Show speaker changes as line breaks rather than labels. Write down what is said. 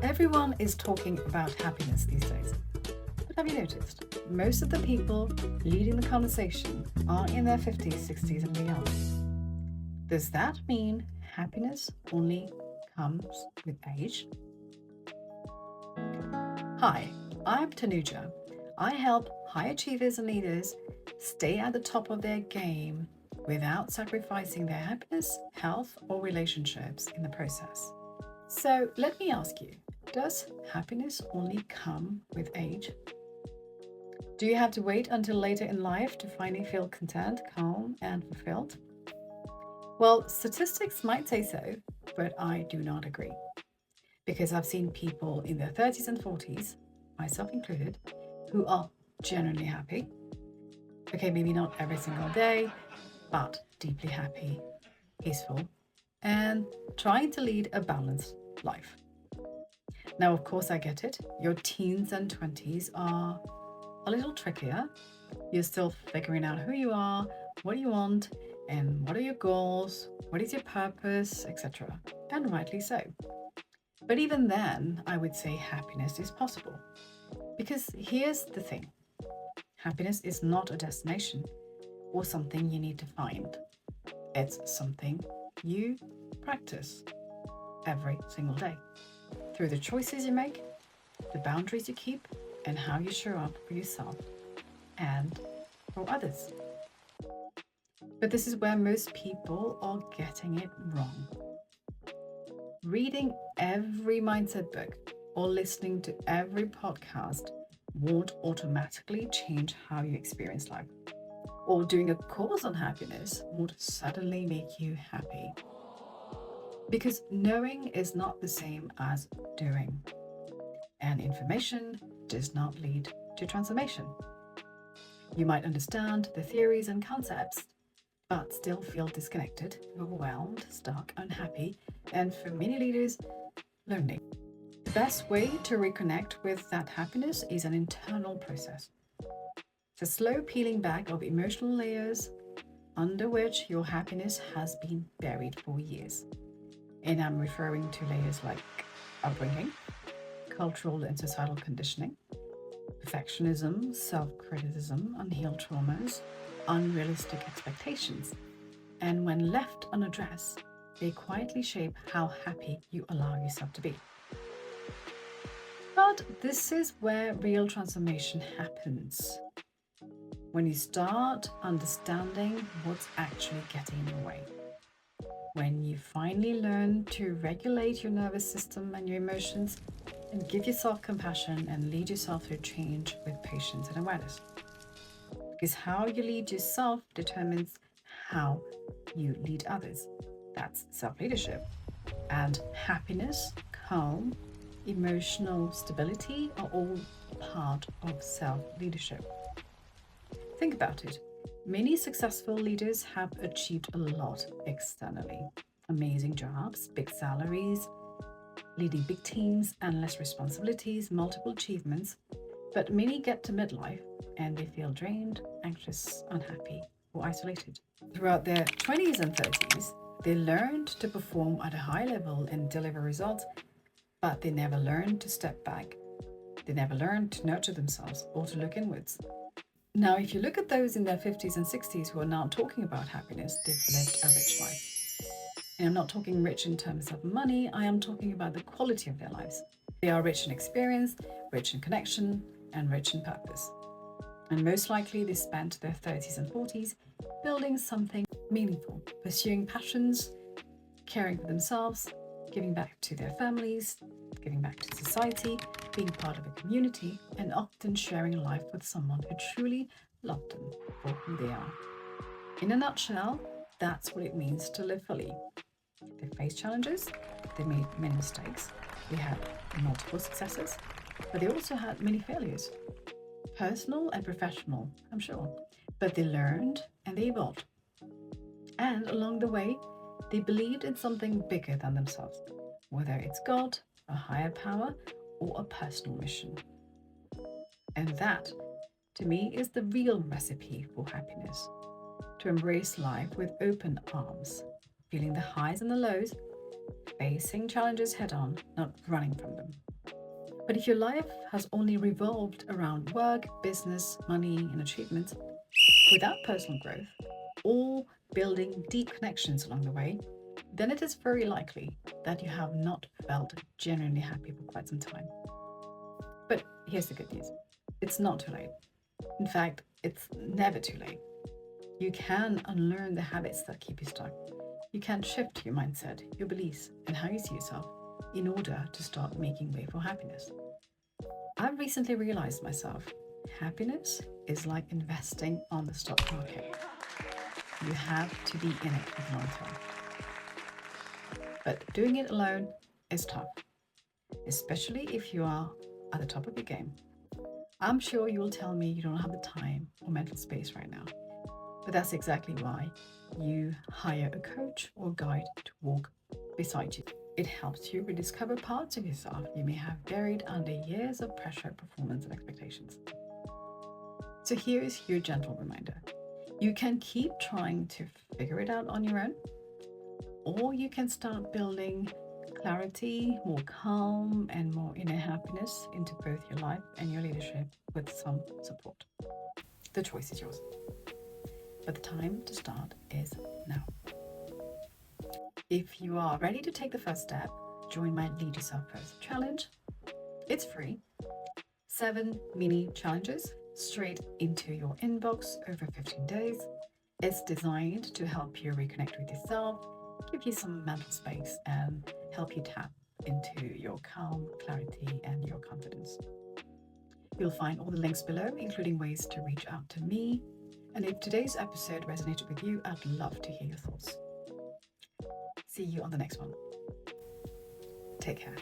Everyone is talking about happiness these days. But have you noticed? Most of the people leading the conversation are in their 50s, 60s, and beyond. Does that mean happiness only comes with age? Hi, I'm Tanuja. I help high achievers and leaders stay at the top of their game without sacrificing their happiness, health, or relationships in the process. So let me ask you, does happiness only come with age? Do you have to wait until later in life to finally feel content, calm, and fulfilled? Well, statistics might say so, but I do not agree. Because I've seen people in their 30s and 40s, myself included, who are genuinely happy. Okay, maybe not every single day, but deeply happy, peaceful, and trying to lead a balanced life. Now, of course, I get it. Your teens and 20s are a little trickier. You're still figuring out who you are, what you want, and what are your goals, what is your purpose, etc. And rightly so. But even then, I would say happiness is possible. Because here's the thing. Happiness is not a destination or something you need to find. It's something you practice every single day through the choices you make, the boundaries you keep, and how you show up for yourself and for others. But this is where most people are getting it wrong. Reading every mindset book or listening to every podcast won't automatically change how you experience life. Or doing a course on happiness won't suddenly make you happy. Because knowing is not the same as doing. And information does not lead to transformation. You might understand the theories and concepts, but still feel disconnected, overwhelmed, stuck, unhappy, and for many leaders, lonely. The best way to reconnect with that happiness is an internal process. It's a slow peeling back of emotional layers under which your happiness has been buried for years. And I'm referring to layers like upbringing, cultural and societal conditioning, perfectionism, self-criticism, unhealed traumas, unrealistic expectations. And when left unaddressed, they quietly shape how happy you allow yourself to be. But this is where real transformation happens. When you start understanding what's actually getting in the way. When you finally learn to regulate your nervous system and your emotions and give yourself compassion and lead yourself through change with patience and awareness. Because how you lead yourself determines how you lead others. That's self-leadership. And happiness, calm, emotional stability are all part of self-leadership. Think about it. Many successful leaders have achieved a lot externally. Amazing jobs, big salaries, leading big teams, endless responsibilities, multiple achievements. But many get to midlife and they feel drained, anxious, unhappy, or isolated. Throughout their 20s and 30s, they learned to perform at a high level and deliver results, but they never learned to step back. They never learned to nurture themselves or to look inwards. Now, if you look at those in their 50s and 60s who are now talking about happiness, they've lived a rich life. And I'm not talking rich in terms of money, I am talking about the quality of their lives. They are rich in experience, rich in connection, and rich in purpose. And most likely they spent their 30s and 40s building something meaningful, pursuing passions, caring for themselves, giving back to their families, giving back to society, being part of a community, and often sharing life with someone who truly loved them for who they are. In a nutshell, that's what it means to live fully. They faced challenges, they made many mistakes, they had multiple successes, but they also had many failures. Personal and professional, I'm sure. But they learned and they evolved. And along the way, they believed in something bigger than themselves, whether it's God, a higher power, or a personal mission. And that, to me, is the real recipe for happiness. To embrace life with open arms, feeling the highs and the lows, facing challenges head on, not running from them. But if your life has only revolved around work, business, money, and achievements without personal growth or building deep connections along the way, then it is very likely that you have not felt genuinely happy for quite some time. But here's the good news, it's not too late. In fact, it's never too late. You can unlearn the habits that keep you stuck. You can shift your mindset, your beliefs, and how you see yourself in order to start making way for happiness. I've recently realized myself happiness is like investing on the stock market. You have to be in it for the long term. But doing it alone is tough, especially if you are at the top of your game. I'm sure you'll tell me you don't have the time or mental space right now, but that's exactly why you hire a coach or guide to walk beside you. It helps you rediscover parts of yourself you may have buried under years of pressure, performance, and expectations. So here is your gentle reminder. You can keep trying to figure it out on your own, or you can start building clarity, more calm, and more inner happiness into both your life and your leadership with some support. The choice is yours. But the time to start is now. If you are ready to take the first step, join my Lead Yourself First challenge. It's free. 7 mini challenges straight into your inbox over 15 days. It's designed to help you reconnect with yourself, give you some mental space, and help you tap into your calm, clarity, and your confidence. You'll find all the links below, including ways to reach out to me. And if today's episode resonated with you, I'd love to hear your thoughts. See you on the next one. Take care.